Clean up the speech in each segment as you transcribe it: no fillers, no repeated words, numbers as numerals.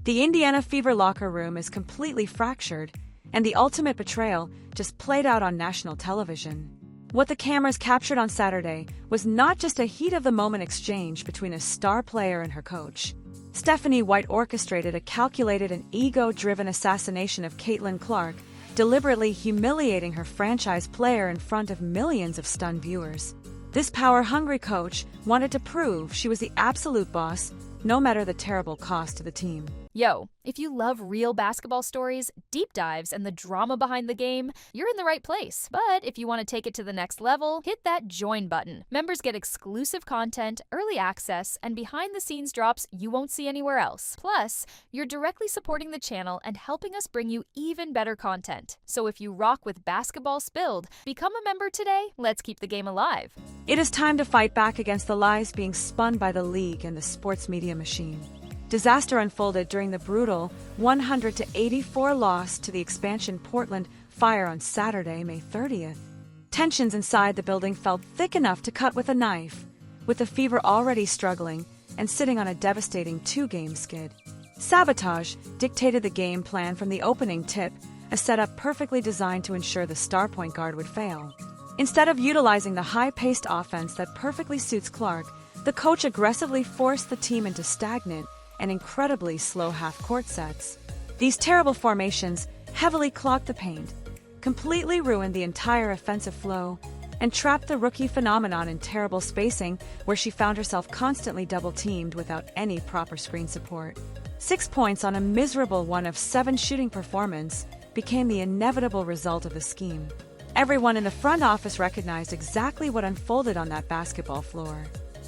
The Indiana Fever locker room is completely fractured, and the ultimate betrayal just played out on national television. What the cameras captured on Saturday was not just a heat-of-the-moment exchange between a star player and her coach. Stephanie White orchestrated a calculated and ego-driven assassination of Caitlin Clark, deliberately humiliating her franchise player in front of millions of stunned viewers. This power-hungry coach wanted to prove she was the absolute boss, no matter the terrible cost to the team. Yo, if you love real basketball stories, deep dives, and the drama behind the game, you're in the right place. But if you want to take it to the next level, hit that join button. Members get exclusive content, early access, and behind-the-scenes drops you won't see anywhere else. Plus, you're directly supporting the channel and helping us bring you even better content. So if you rock with Basketball Spilled, become a member today. Let's keep the game alive. It is time to fight back against the lies being spun by the league and the sports media machine. Disaster unfolded during the brutal 100-84 loss to the expansion Portland Fire on Saturday, May 30th. Tensions inside the building felt thick enough to cut with a knife, with the Fever already struggling and sitting on a devastating 2-game skid. Sabotage dictated the game plan from the opening tip, a setup perfectly designed to ensure the star point guard would fail. Instead of utilizing the high-paced offense that perfectly suits Clark, the coach aggressively forced the team into stagnant and incredibly slow half-court sets. These terrible formations heavily clogged the paint, completely ruined the entire offensive flow, and trapped the rookie phenomenon in terrible spacing where she found herself constantly double-teamed without any proper screen support. 6 points on a miserable 1-of-7 shooting performance became the inevitable result of the scheme. Everyone in the front office recognized exactly what unfolded on that basketball floor.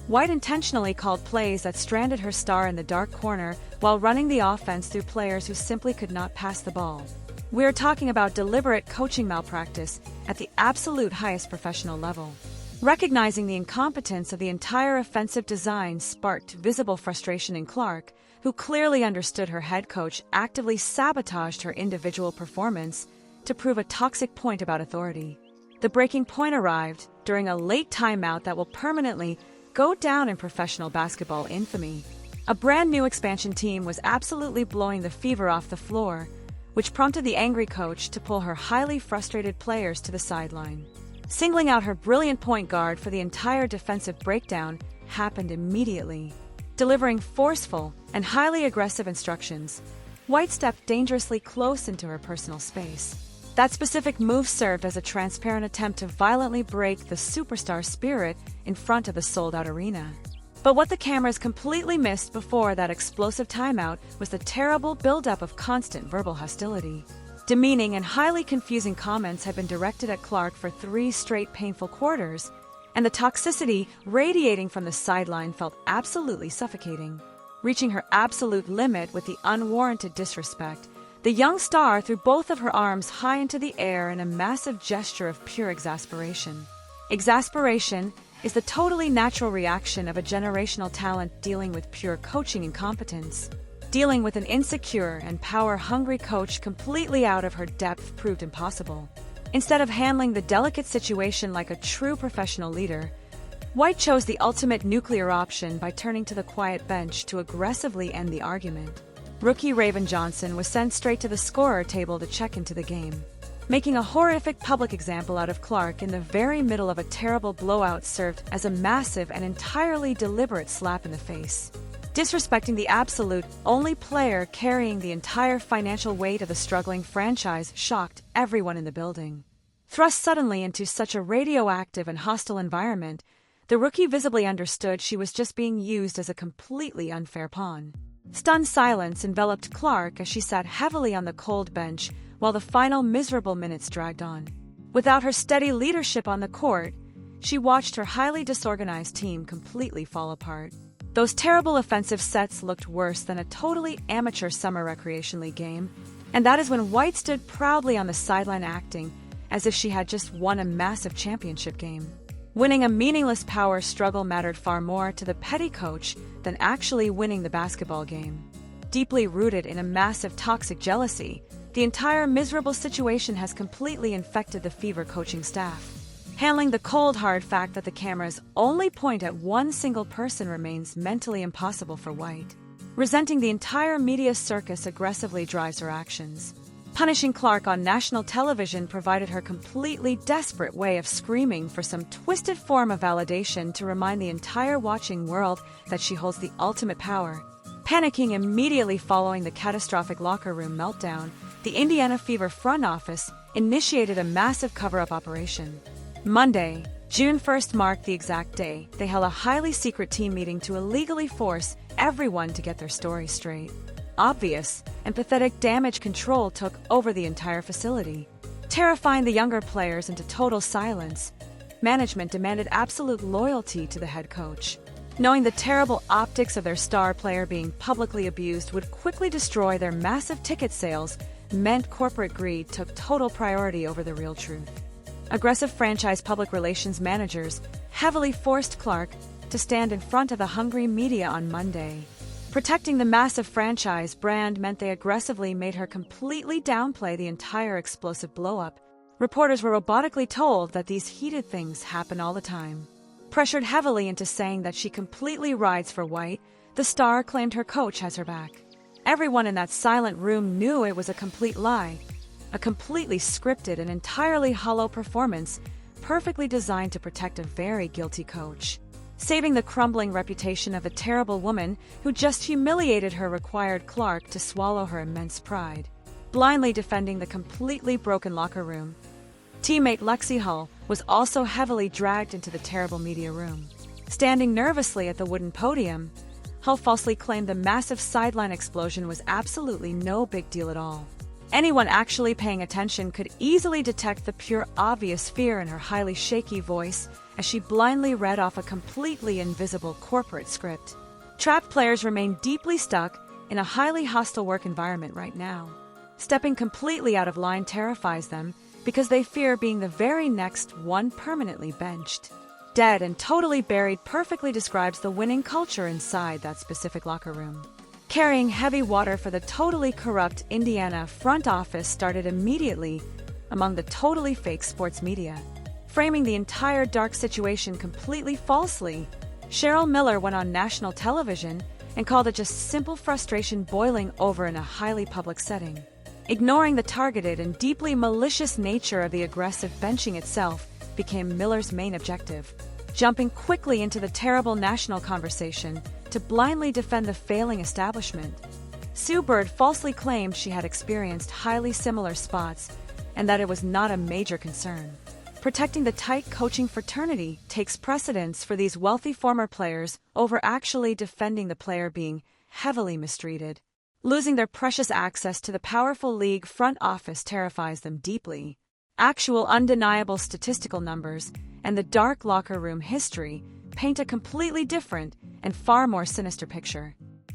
White intentionally called plays that stranded her star in the dark corner while running the offense through players who simply could not pass the ball. We're talking about deliberate coaching malpractice at the absolute highest professional level. Recognizing the incompetence of the entire offensive design sparked visible frustration in Clark, who clearly understood her head coach actively sabotaged her individual performance to prove a toxic point about authority. The breaking point arrived during a late timeout that will permanently go down in professional basketball infamy. A brand new expansion team was absolutely blowing the Fever off the floor, which prompted the angry coach to pull her highly frustrated players to the sideline. Singling out her brilliant point guard for the entire defensive breakdown happened immediately. Delivering forceful and highly aggressive instructions, White stepped dangerously close into her personal space. That specific move served as a transparent attempt to violently break the superstar spirit in front of the sold-out arena. But what the cameras completely missed before that explosive timeout was the terrible buildup of constant verbal hostility. Demeaning and highly confusing comments had been directed at Clark for 3 straight painful quarters, and the toxicity radiating from the sideline felt absolutely suffocating. Reaching her absolute limit with the unwarranted disrespect, the young star threw both of her arms high into the air in a massive gesture of pure exasperation. Exasperation is the totally natural reaction of a generational talent dealing with pure coaching incompetence. Dealing with an insecure and power-hungry coach completely out of her depth proved impossible. Instead of handling the delicate situation like a true professional leader, White chose the ultimate nuclear option by turning to the quiet bench to aggressively end the argument. Rookie Raven Johnson was sent straight to the scorer table to check into the game. Making a horrific public example out of Clark in the very middle of a terrible blowout served as a massive and entirely deliberate slap in the face. Disrespecting the absolute only player carrying the entire financial weight of the struggling franchise shocked everyone in the building. Thrust suddenly into such a radioactive and hostile environment, the rookie visibly understood she was just being used as a completely unfair pawn. Stunned silence enveloped Clark as she sat heavily on the cold bench while the final miserable minutes dragged on. Without her steady leadership on the court, she watched her highly disorganized team completely fall apart. Those terrible offensive sets looked worse than a totally amateur summer recreation league game, and that is when White stood proudly on the sideline acting as if she had just won a massive championship game. Winning a meaningless power struggle mattered far more to the petty coach than actually winning the basketball game. Deeply rooted in a massive toxic jealousy, the entire miserable situation has completely infected the Fever coaching staff. Handling the cold hard fact that the cameras only point at one single person remains mentally impossible for White. Resenting the entire media circus aggressively drives her actions. Punishing Clark on national television provided her completely desperate way of screaming for some twisted form of validation to remind the entire watching world that she holds the ultimate power. Panicking immediately following the catastrophic locker room meltdown, the Indiana Fever front office initiated a massive cover-up operation. Monday, June 1st marked the exact day they held a highly secret team meeting to illegally force everyone to get their story straight. Obvious and pathetic damage control took over the entire facility. Terrifying the younger players into total silence, management demanded absolute loyalty to the head coach. Knowing the terrible optics of their star player being publicly abused would quickly destroy their massive ticket sales meant corporate greed took total priority over the real truth. Aggressive franchise public relations managers heavily forced Clark to stand in front of the hungry media on Monday. Protecting the massive franchise brand meant they aggressively made her completely downplay the entire explosive blow-up. Reporters were robotically told that these heated things happen all the time. Pressured heavily into saying that she completely rides for white, the star claimed her coach has her back. Everyone in that silent room knew it was a complete lie, a completely scripted and entirely hollow performance, perfectly designed to protect a very guilty coach. Saving the crumbling reputation of a terrible woman who just humiliated her required Clark to swallow her immense pride. Blindly defending the completely broken locker room, teammate Lexi Hull was also heavily dragged into the terrible media room. Standing nervously at the wooden podium, Hull falsely claimed the massive sideline explosion was absolutely no big deal at all. Anyone actually paying attention could easily detect the pure obvious fear in her highly shaky voice as she blindly read off a completely invisible corporate script. Trapped players remain deeply stuck in a highly hostile work environment right now. Stepping completely out of line terrifies them because they fear being the very next one permanently benched. Dead and totally buried perfectly describes the winning culture inside that specific locker room. Carrying heavy water for the totally corrupt Indiana front office started immediately among the totally fake sports media. Framing the entire dark situation completely falsely, Cheryl Miller went on national television and called it just simple frustration boiling over in a highly public setting. Ignoring the targeted and deeply malicious nature of the aggressive benching itself became Miller's main objective. Jumping quickly into the terrible national conversation to blindly defend the failing establishment, Sue Bird falsely claimed she had experienced highly similar spots and that it was not a major concern. Protecting the tight coaching fraternity takes precedence for these wealthy former players over actually defending the player being heavily mistreated. Losing their precious access to the powerful league front office terrifies them deeply. Actual undeniable statistical numbers and the dark locker room history paint a completely different and far more sinister picture.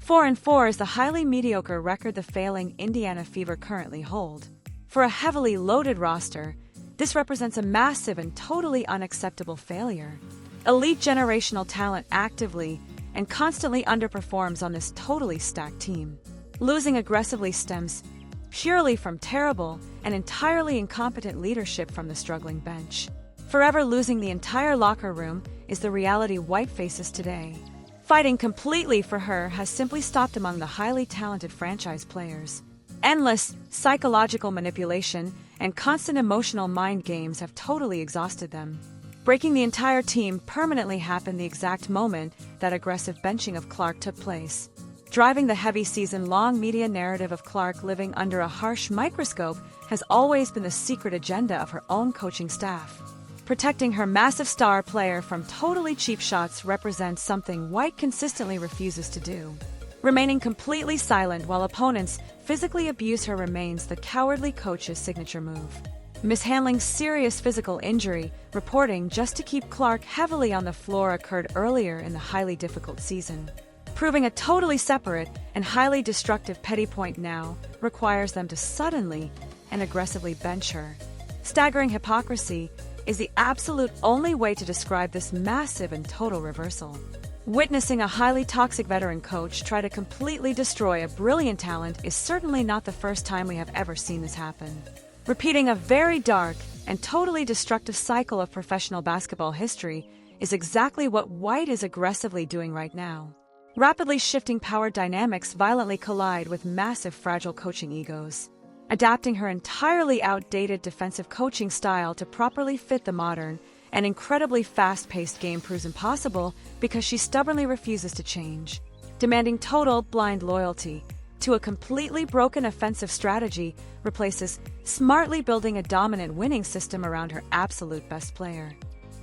4-4 is the highly mediocre record the failing Indiana Fever currently hold. For a heavily loaded roster, this represents a massive and totally unacceptable failure. Elite generational talent actively and constantly underperforms on this totally stacked team. Losing aggressively stems purely from terrible and entirely incompetent leadership from the struggling bench. Forever losing the entire locker room is the reality White faces today. Fighting completely for her has simply stopped among the highly talented franchise players. Endless psychological manipulation and constant emotional mind games have totally exhausted them. Breaking the entire team permanently happened the exact moment that aggressive benching of Clark took place. Driving the heavy season-long media narrative of Clark living under a harsh microscope has always been the secret agenda of her own coaching staff. Protecting her massive star player from totally cheap shots represents something White consistently refuses to do. Remaining completely silent while opponents physically abuse her remains the cowardly coach's signature move. Mishandling serious physical injury, reporting just to keep Clark heavily on the floor occurred earlier in the highly difficult season. Proving a totally separate and highly destructive petty point now requires them to suddenly and aggressively bench her. Staggering hypocrisy is the absolute only way to describe this massive and total reversal. Witnessing a highly toxic veteran coach try to completely destroy a brilliant talent is certainly not the first time we have ever seen this happen. Repeating a very dark and totally destructive cycle of professional basketball history is exactly what White is aggressively doing right now. Rapidly shifting power dynamics violently collide with massive fragile coaching egos. Adapting her entirely outdated defensive coaching style to properly fit the modern and incredibly fast-paced game proves impossible because she stubbornly refuses to change, demanding total blind loyalty to a completely broken offensive strategy replaces smartly building a dominant winning system around her absolute best player.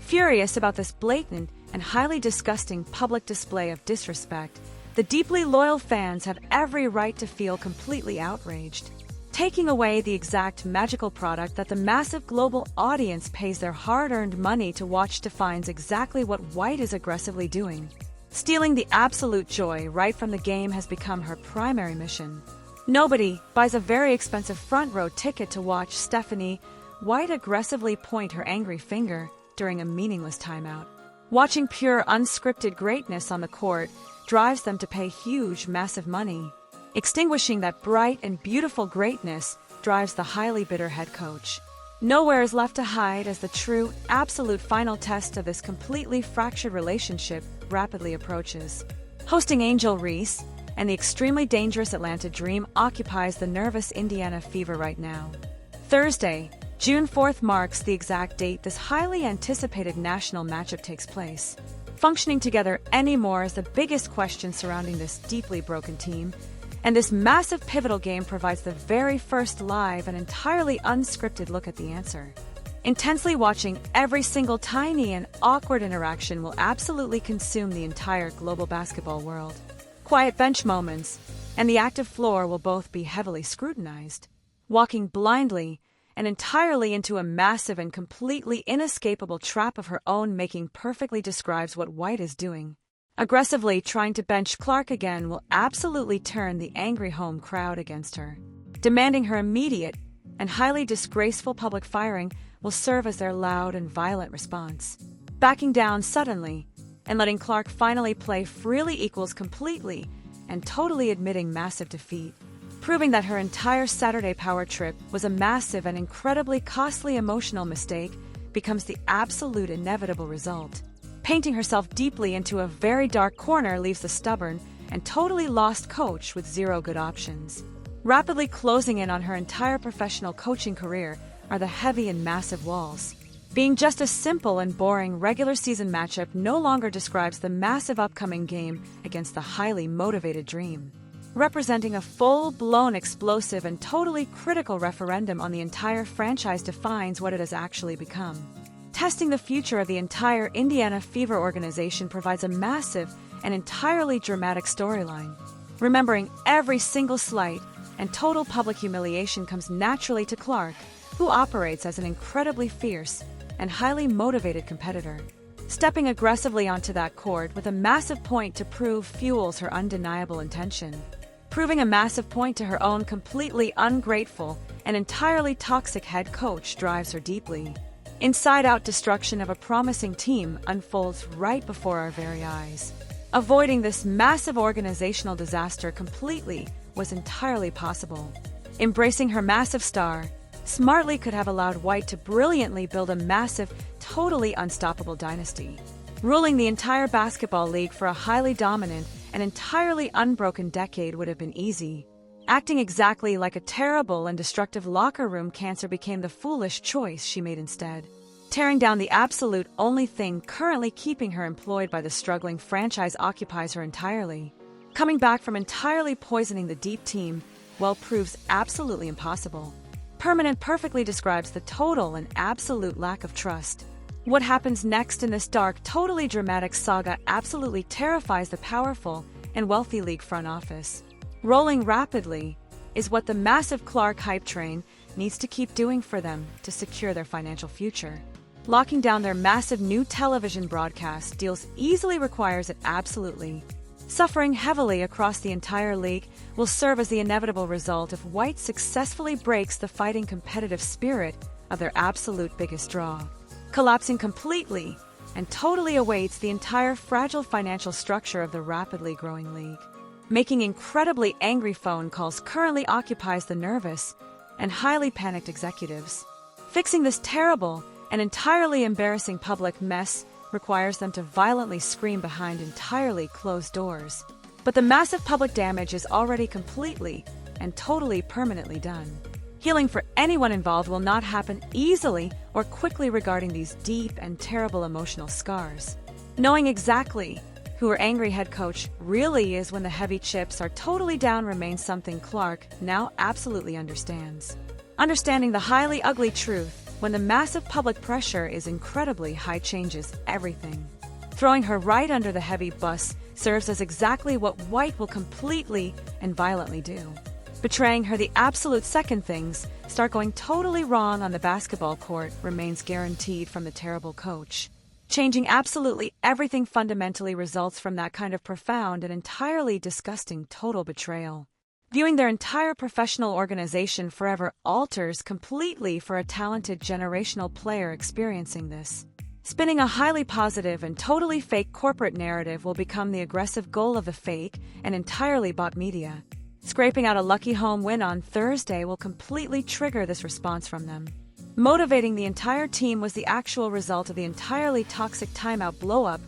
Furious about this blatant and highly disgusting public display of disrespect, the deeply loyal fans have every right to feel completely outraged. Taking away the exact magical product that the massive global audience pays their hard-earned money to watch defines exactly what White is aggressively doing. Stealing the absolute joy right from the game has become her primary mission. Nobody buys a very expensive front-row ticket to watch Stephanie White aggressively point her angry finger during a meaningless timeout. Watching pure unscripted greatness on the court drives them to pay huge, massive money. Extinguishing that bright and beautiful greatness drives the highly bitter head coach. Nowhere is left to hide as the true, absolute final test of this completely fractured relationship rapidly approaches. Hosting Angel Reese and the extremely dangerous Atlanta Dream occupies the nervous Indiana Fever right now. Thursday, June 4th marks the exact date this highly anticipated national matchup takes place. Functioning together anymore is the biggest question surrounding this deeply broken team, and this massive pivotal game provides the very first live and entirely unscripted look at the answer. Intensely watching every single tiny and awkward interaction will absolutely consume the entire global basketball world. Quiet bench moments and the active floor will both be heavily scrutinized. Walking blindly and entirely into a massive and completely inescapable trap of her own making perfectly describes what White is doing. Aggressively trying to bench Clark again will absolutely turn the angry home crowd against her. Demanding her immediate and highly disgraceful public firing will serve as their loud and violent response. Backing down suddenly and letting Clark finally play freely equals completely and totally admitting massive defeat. Proving that her entire Saturday power trip was a massive and incredibly costly emotional mistake becomes the absolute inevitable result. Painting herself deeply into a very dark corner leaves the stubborn and totally lost coach with zero good options. Rapidly closing in on her entire professional coaching career are the heavy and massive walls. Being just a simple and boring regular season matchup no longer describes the massive upcoming game against the highly motivated Dream. Representing a full-blown explosive and totally critical referendum on the entire franchise defines what it has actually become. Testing the future of the entire Indiana Fever organization provides a massive and entirely dramatic storyline. Remembering every single slight and total public humiliation comes naturally to Clark, who operates as an incredibly fierce and highly motivated competitor. Stepping aggressively onto that court with a massive point to prove fuels her undeniable intention. Proving a massive point to her own completely ungrateful and entirely toxic head coach drives her deeply. Inside-out destruction of a promising team unfolds right before our very eyes. Avoiding this massive organizational disaster completely was entirely possible. Embracing her massive star, smartly could have allowed White to brilliantly build a massive, totally unstoppable dynasty. Ruling the entire basketball league for a highly dominant and entirely unbroken decade would have been easy. Acting exactly like a terrible and destructive locker room cancer became the foolish choice she made instead. Tearing down the absolute only thing currently keeping her employed by the struggling franchise occupies her entirely. Coming back from entirely poisoning the deep team, well, proves absolutely impossible. Permanent perfectly describes the total and absolute lack of trust. What happens next in this dark, totally dramatic saga absolutely terrifies the powerful and wealthy league front office. Rolling rapidly is what the massive Clark hype train needs to keep doing for them to secure their financial future. Locking down their massive new television broadcast deals easily requires it absolutely. Suffering heavily across the entire league will serve as the inevitable result if White successfully breaks the fighting competitive spirit of their absolute biggest draw. Collapsing completely and totally awaits the entire fragile financial structure of the rapidly growing league. Making incredibly angry phone calls currently occupies the nervous and highly panicked executives. Fixing this terrible and entirely embarrassing public mess requires them to violently scream behind entirely closed doors. But the massive public damage is already completely and totally permanently done. Healing for anyone involved will not happen easily or quickly regarding these deep and terrible emotional scars. Knowing exactly who her angry head coach really is when the heavy chips are totally down remains something Clark now absolutely understands. Understanding the highly ugly truth when the massive public pressure is incredibly high changes everything. Throwing her right under the heavy bus serves as exactly what White will completely and violently do. Betraying her the absolute second things start going totally wrong on the basketball court remains guaranteed from the terrible coach. Changing absolutely everything fundamentally results from that kind of profound and entirely disgusting total betrayal. Viewing their entire professional organization forever alters completely for a talented generational player experiencing this. Spinning a highly positive and totally fake corporate narrative will become the aggressive goal of the fake and entirely bought media. Scraping out a lucky home win on Thursday will completely trigger this response from them. Motivating the entire team was the actual result of the entirely toxic timeout blow-up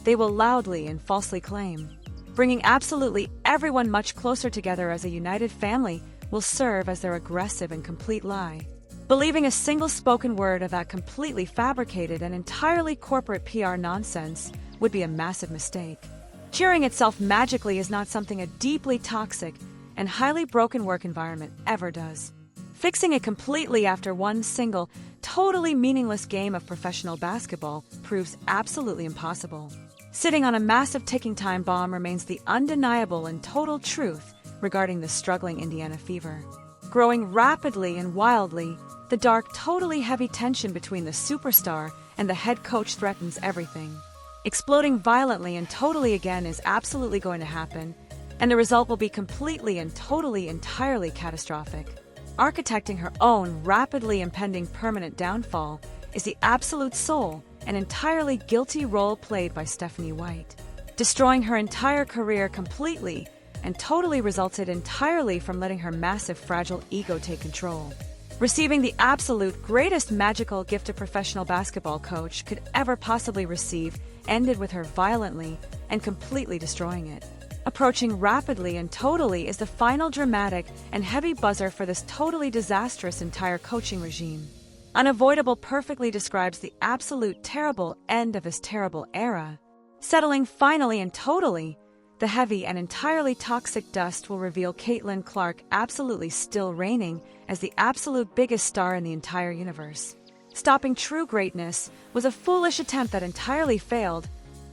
they will loudly and falsely claim. Bringing absolutely everyone much closer together as a united family will serve as their aggressive and complete lie. Believing a single spoken word of that completely fabricated and entirely corporate PR nonsense would be a massive mistake. Curing itself magically is not something a deeply toxic and highly broken work environment ever does. Fixing it completely after one single, totally meaningless game of professional basketball proves absolutely impossible. Sitting on a massive ticking time bomb remains the undeniable and total truth regarding the struggling Indiana Fever. Growing rapidly and wildly, the dark, totally heavy tension between the superstar and the head coach threatens everything. Exploding violently and totally again is absolutely going to happen, and the result will be completely and totally entirely catastrophic. Architecting her own rapidly impending permanent downfall is the absolute sole and entirely guilty role played by Stephanie White. Destroying her entire career completely and totally resulted entirely from letting her massive fragile ego take control. Receiving the absolute greatest magical gift a professional basketball coach could ever possibly receive ended with her violently and completely destroying it. Approaching rapidly and totally is the final dramatic and heavy buzzer for this totally disastrous entire coaching regime. Unavoidable perfectly describes the absolute terrible end of this terrible era. Settling finally and totally, the heavy and entirely toxic dust will reveal Caitlin Clark absolutely still reigning as the absolute biggest star in the entire universe. Stopping true greatness was a foolish attempt that entirely failed,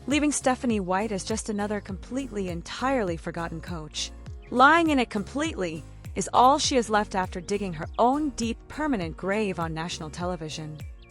leaving Stephanie White as just another completely entirely forgotten coach. Lying in it completely is all she has left after digging her own deep permanent grave on national television.